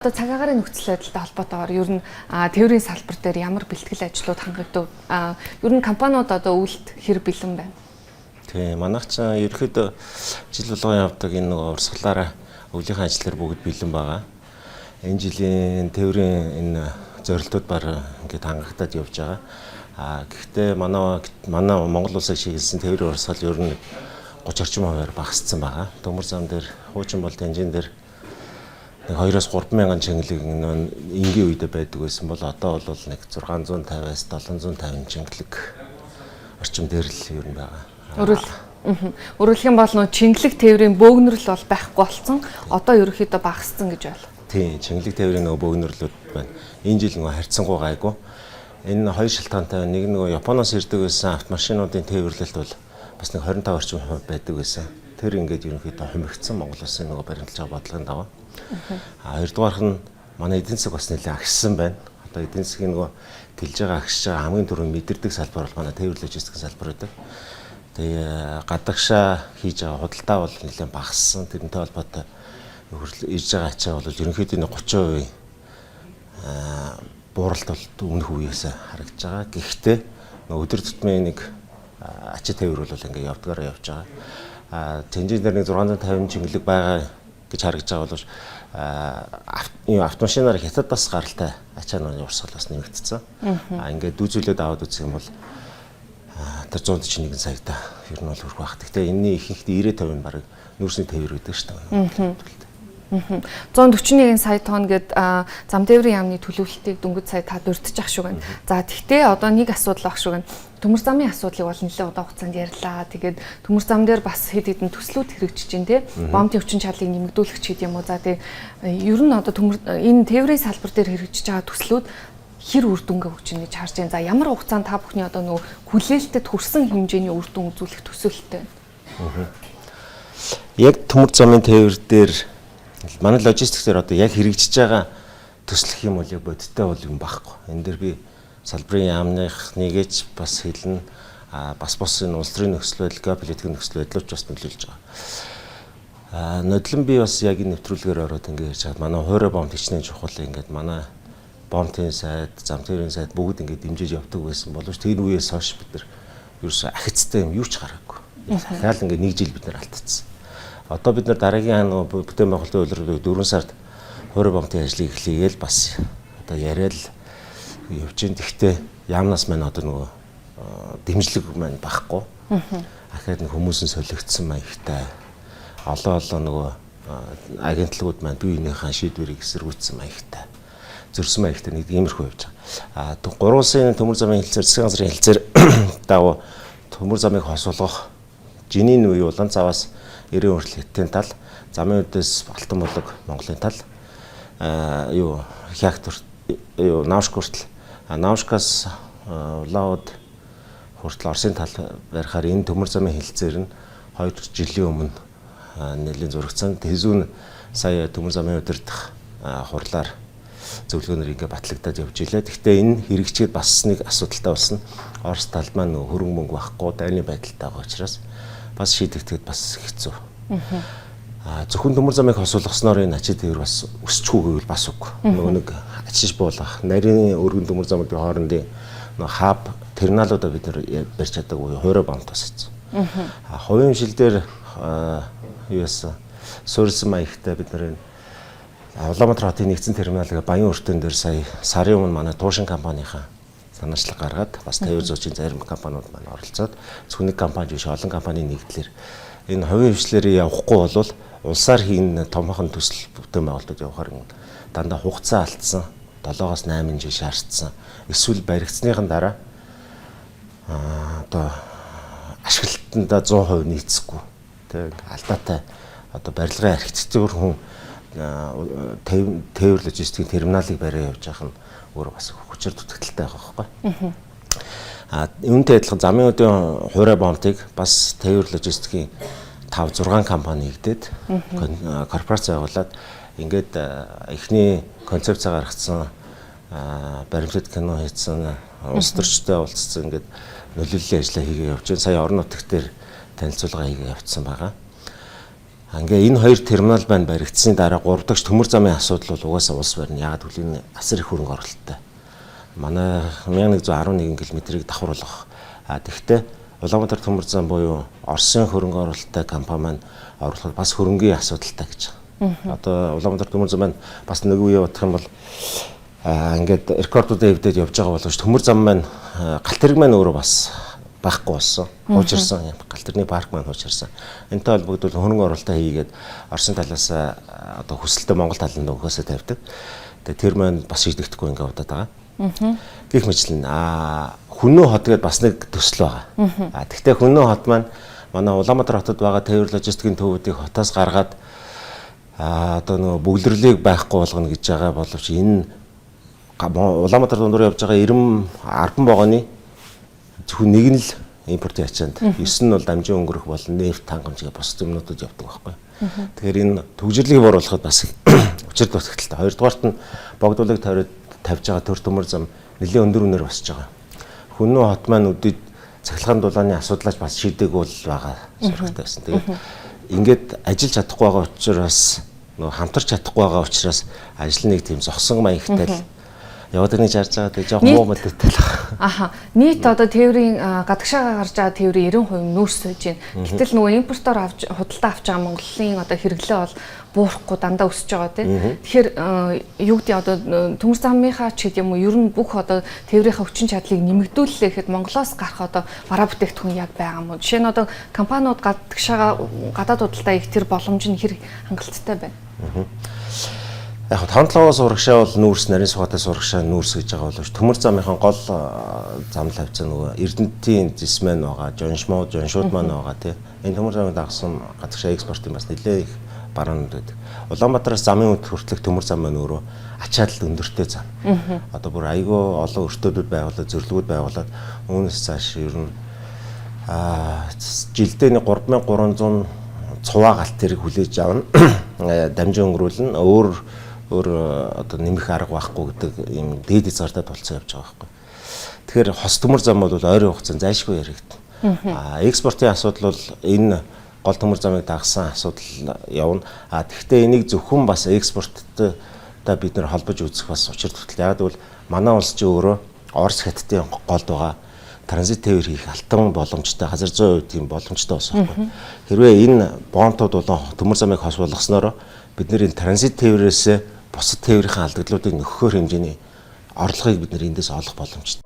Одоо цагаагаар нөхцөл байдалтай холбоотойгоор ер нь тээврийн салбар дээр ямар бэлтгэл ажлууд хангагдав? Ер нь компаниуд одоо үйлд хэр бэлэн байна? Тийм, манайх ч ерөөхдөө жил болгон явдаг энэ нэг урсгалаараа өвлийнхээ ажлаар бүгд бэлэн байгаа. Энэ жилийн тээврийн энэ зорилтууд баг ингээд хангагдаад явж байгаа. Гэхдээ манай Монгол улсыг шигэлсэн тээврийн урсгал ер нь 30 орчим хувиар багассан байгаа. Төмөр зам дээр, хуучин бол тэнжин дээр 2-3 мянган чингэлэг энгийн үедээ байдаг байсан бол одоо бол нэг 650-аас 750 чингэлэг орчим дээр л ер нь байгаа. Өөрөлдөх юм бол нөө чингэлэг тээврийн бөөгнөрл бол байхгүй болсон. Одоо ерөөхдөө багассан гэж байна. Тийм, чингэлэг тээврийн нөгөө бөөгнөрлүүд байна. Энэ жил нөгөө харьцангуй гайгүй. Энэ хоёр шалтгаантай нэг нөгөө Японоос ирдэг байсан автомашинуудын тээвэрлэлт бол бас нэг 25 орчим хувь байдаг байсан. Тэр ингээд ерөнхийдөө хумигдсан Монгол улсын нөгөө баримтлж байгаа бодлогын дагуу. Хоёрдугаарх нь манай эдийн засаг бас нэлээд агшсан байна. Одоо эдийн засгийн нөгөө тэлж байгаа агшиж байгаа хамгийн түрүүнд мэдэрдэг салбар бол манай тээвэр логистикийн салбар байдаг. Тэгээ гадагшаа хийж байгаа худалдаа бол нэлээд багассан. Тэрнтэй холбоотой ирж байгаа ачаа бол ерөнхийдөө 30% бууралт бол өмнөх үеэс харагдаж байгаа. Гэхдээ өдөр тутмын нэг ачаа тээвэр бол ингээд явдгаараа явж байгаа. Тэнжин дээр нэг 650 чингэлэг байгаа гэж харагдаж байгаа бол автомашинаар хятадаас гаралтай ачааны урсгал бас нэмэгдсэн. Ингээд дүүжүүлээд аваад үзэх юм бол тэр 141 саятай ер нь бол хүрэх байх. Гэхдээ энэний ихэнх 90-50 нь баг нүүрсний тээвэр байдаг шүү дээ. 141 сая тонн гэд зам тээврийн яамны төлөвлөлтийг дөнгөж сая та дурдчих шүү гэнэ. За тэгтээ одоо нэг асуудал баг шүү гэнэ. Төмөр замын асуудлыг бол нэлээд удаан хугацаанд ярьлаа. Тэгээд төмөр зам дээр бас хэд хэдэн төслүүд хэрэгжиж байна те. Бомбын өвчин чаллыг нэмэгдүүлэх ч гэдэг юм уу. За тэгээд ер нь одоо энэ тээврийн салбар дээр хэрэгжиж байгаа төслүүд хэр үр дүнгээ өгч ийн гэж харж байна. За ямар хугацаанд та бүхний одоо нөгөө хүлээлтэд хүрсэн хэмжээний үр дүн үзүүлэх төсөөлттэй байна. Яг төмөр замын тээвэр дээр манай логистиксээр одоо яг хэрэгжиж байгаа төслөх юм бол яг бодиттой бол юм байхгүй. Энэ дээр би салбарын яамных нэгэж бас хэлнэ. Бас энэ улс төрийн нөхцөл байдал, геополитикийн нөхцөл байдлууд бас нөлөөлж байгаа. Нодлон би бас яг энэ нэвтрүүлгээр ороод ингэ ярьж байгаа. Манай хуурай бомб хичнээн чухал ингээд манай бомбын сайд, зам тээврийн сайд бүгд ингээд дэмжиж явдаг байсан боловч тэр үеэс хойш бид нар ерөөсөө ахицтай юм юу ч гараагүй. Дахиад ингээд нэг жил бид нар алдчихсан. Одоо бид нар дараагийн бүтээн байгуулалтын үйлрэлүүд 4 сард хуурай бомбын ажлыг эхлэгээл бас одоо яриад явж гин. Тэгтээ яамнаас маань одоо нөгөө дэмжлэг маань багхгүй. Ахаад нэг хүмүүс нь солигдсон маягтай. Олон нөгөө агентлагууд маань бие биенийхээ шийдвэрийг эсэргүүцсэн маягтай. Зөрсөн маягтай нэг иймэрхүү явж байгаа. 3 улсын төмөр замын хэлцээр, засгийн газрын хэлцээр дагуу төмөр замыг хосуулгах жинийн үе улаан цаваас эрийн өөрчлөлтийн тал, замын үдээс Алтан булаг Монголын тал, Хягтурт, Наушк хүртэл, Наушкаас Улаауд хүртэл Оросын тал барихаар энэ төмөр замын хэлцээр нь 2 жилийн өмнө нэлийн зурагцсан. Тэзүүн сая төмөр замын удирдах хурлаар зөвлөгөөнөр ингээ батлагдаад явж илээ. Гэхдээ энэ хэрэгжчихэд бас нэг асуудалтай болсон. Орос талд маань хөрөнгө мөнгө байхгүй, дайны байдалтай байгаа учраас бас шийдэгдэхэд бас хэцүү. Зөвхөн төмөр замыг хосуулгасноор энэ ачаа тээвэр бас өсчихгүй гэвэл бас үгүй. Нөгөө нэг ачиж буулгах, нарийн өргөн төмөр замуудын хоорондын хаб терминалуудаа бид нар барьж чадаагүй, хуурай бомб тусацсан. Хувийн хэмжил дээр юу яасан? Суурилсан маягтай бид нар Улаанбаатар хотын нэгдсэн терминалыг Баян өртөн дээр сая сарын өмнө манай Туушин компанийнхаа санаачлаг гаргаад бас тээвэр зуучийн зарим компаниуд маань оролцоод зөвхөн нэг компани биш олон компани нэгдлэр энэ хувийн хвшлэрээ явахгүй бол улсаар хийн томхон төсөл бүтээн байгуулалтад явахаар дандаа хугацаа алдсан 7-8 жил шаардсан эсвэл баригдсныхан дараа одоо ашиглалтанда 100% нийцэхгүй тэг алдаатай одоо барилгын архитектур хүн тээвэр логистикийн терминалыг бариа явж байгаа нь өөрөө бас хүчээр дутагдaltaй байгаа байхгүй. Үүнтэй адилхан замын үдийн хуурай бомбыг бас тээвэр логистикийн 5-6 компани нэгдээд корпорац байгуулад ингээд эхний концепц гаргацсан баримтлалт кино хийсэн улс төрчтэй уулзсан ингээд нөлөөллийн ажлаа хийгээ явж байна. Сая орон нутагт дээр танилцуулга хийгээ явуулсан байгаа. Ингээ энэ хоёр терминал байна баригдсны дараа 3 дахь төмөр замын асуудал бол угаасаа улс барьна. Яагаад гэвэл энэ асар их хөрөнгө оруулалттай. Манай 1111 км-ийг давхарлах. Тэгэхдээ Улаанбаатар төмөр зам буюу Оросын хөрөнгө оруулалттай компани маань оруулахад бас хөрөнгийн асуудалтай гэж байгаа. Одоо Улаанбаатар төмөр зам маань бас нэг үе бодох юм бол ингээд рекордуудын хэвдээд явж байгаа боловч төмөр зам маань галт хэрэг маань өөрөө бас байхгүй болсон. Хуучирсан галт тэрний парк маань хуучирсан. Энэтэй холбогдвол хөрөнгө оруулалтаа хийгээд Оросын талаас одоо хүсэлтэд Монгол талд өгөхөөсөө тавьдаг. Тэгээ тэр маань бас шийдэгдэхгүй ингээд удаад байгаа. Гэх мэтлэн Хүннөө хот гэдээ бас нэг төсөл байгаа. Тэгвэл Хүннөө хот маань манай Улаанбаатар хотод байгаа тээвэр логистикийн төвүүдийг хотоос гаргаад одоо нөгөө бөглөрлийг байхгүй болгоно гэж байгаа боловч энэ Улаанбаатар дундуур явж байгаа 90 10 вагоны зөвхөн нэг нь л импортын ачаанд 9 нь бол дамжин өнгөрөх болон нефт хангамжийн бус юмнуудад явдаг байхгүй. Тэгэхээр энэ төвжирлийг бууруулахад бас учир дутагдaltaй. Хоёрдугаарт нь богдуулыг тавьж байгаа төр төмөр зам нэлээд өндөр үнээр босч байгаа. Хүннөө хот маань үдэд цахилгаан дулааны асуудлаач бас шийдэг бол байгаа сурагтай байсан. Тэгээд ингээд ажиллаж чадахгүй байгаа учраас нөгөө хамтарч чадахгүй байгаа учраас ажил нэг тийм зогсон маягтай л яваад нэг жарж байгаа тэг жоохон муу мэдээтэй л. Нийт одоо тээврийн гадагшаага гарч байгаа тээврийн 90% нүүрс сууж байна. Гэтэл нөгөө импортоор худалдаа авч байгаа Монголын одоо хэрэглээ бол буурахгүй дандаа өсөж байгаа тийм. Тэгэхээр юу гэдэг одоо төмөр замынхаа ч гэдэм юм уу ер нь бүх одоо тээврийнхаа хүчин чадлыг нэмэгдүүлэхэд Монголоос гарах одоо бараа бүтээгдэхүүн яг байгаа юм уу? Жишээ нь одоо компаниуд гадагшаага гадаад худалдаа их тэр боломж нь хэрэг хангалттай байна. Яг тонтлогоос урагшаа бол нүүрс нарийн суугатаас урагшаа нүүрс гэж байгаа боловч төмөр замынхан гол зам тавьсан нөгөө Эрдэнэтийн зисмэн байгаа, жоншууд маань байгаа тийм. Энэ төмөр замын дагсан гадагшаа экспортын бас нэлээд их баруунууд байдаг. Улаанбаатараас замын үд хүртэлх төмөр зам маань өөрөө ачаалал өндөртэй зам. Одоо бүр айгүй олон өртөөдүүд байгуулад, зөвлөгөөд байгуулад үүнээс цааш ер нь жилдээ 3300 цуваа галт тэрэг хүлээж авна. Дамжин өнгөрүүлнэ. Өөр одоо нэмэх арга байхгүй гэдэг ийм дээд хязгаартаа тулцсан явж байгаа байхгүй. Тэгэхээр хос төмөр зам бол ойрын хугацаанд зайлшгүй яригдана. Экспортын асуудал бол энэ гол төмөр замыг дагсан асуудал явна. Тэгэхдээ энийг зөвхөн бас экспорттой бид нэр холбож үзэх бас учир тутал. Яг бол манай улс ч өөрөө Орос хятадын голд байгаа транзит тээвэр хийх алтан боломжтой 100% тийм боломжтой болсон байхгүй. Хэрвээ энэ бонтууд болон төмөр замыг хос болгосноор бид нэр энэ транзит тээврээс бусад тээврийн алдагдлуудыг нөхөхөр хэмжээний орлогыг бид нэр эндээс олох боломжтой.